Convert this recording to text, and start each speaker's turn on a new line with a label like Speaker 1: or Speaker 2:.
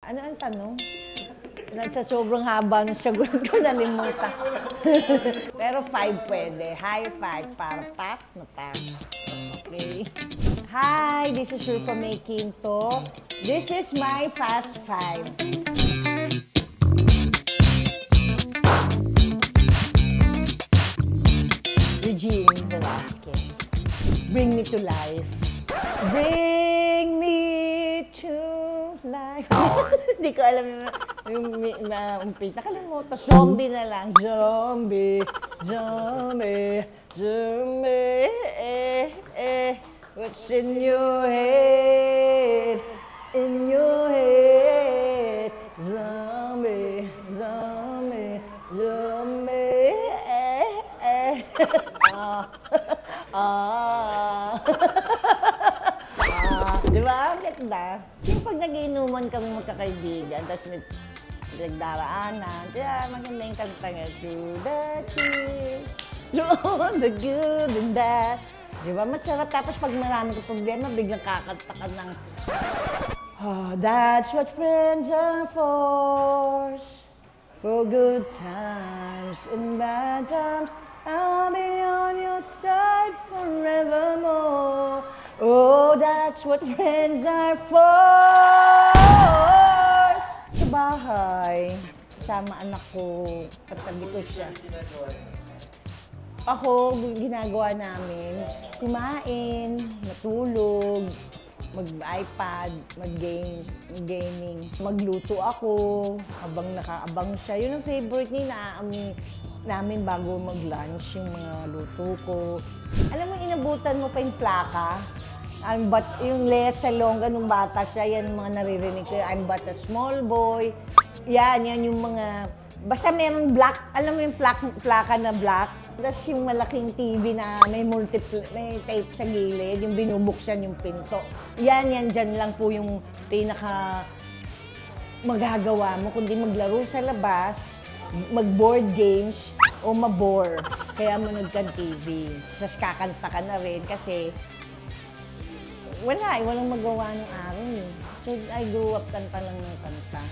Speaker 1: Ano ang tanong? Sa sobrang haba ng sagot ko, nalimutan. Pero 5 pwede. High 5 para pak na pak. Okay. Hi, this is Rufa making to. This is my fast 5. Regine Velasquez. Bring me to life. Bring me to life. Hindi ko alam yung umpis. Nakalimutan. Zombie na lang. Zombie. Zombie. Zombie. What's in your head? In your head. Zombie. Zombie. Zombie. Di ba? Ang ganda. Yung pag nag-iinuman kami magkakaibigan, tapos may nagdaraanan, kaya maganda yung kanta nga, through the trees, through the good and bad. Di ba? Masarap. Tapos pag marami ka problema, biglang kakanta ka ng, oh, that's what friends are for good times and bad times. I'll be on your side forevermore. Oh, that's what friends are for. Sa bahay, kasama anak ko, katabi ko siya. Ako, ginagawa namin, kumain, matulog, mag-iPad, mag-gaming. Magluto ako, habang nakaabang siya. Yun ang favorite niya, namin bago mag-lunch, yung mga luto ko. Alam mo, inabutan mo pa yung plaka. Yung Lea Salonga, nung bata siya, yan mga naririnig ko. I'm but a small boy. Yan yung mga... Basta meron black, alam mo yung plaka na black. Tapos yung malaking TV na may tape sa gilid, yung binubuksan yung pinto. Yan, dyan lang po yung pinaka magagawa mo. Kundi maglaro sa labas, mag-board games, o mabore. Kaya manood ka ng TV. Tapos kakanta ka na rin kasi walang magawa ng araw. So I grew up kanta lang ng kanta.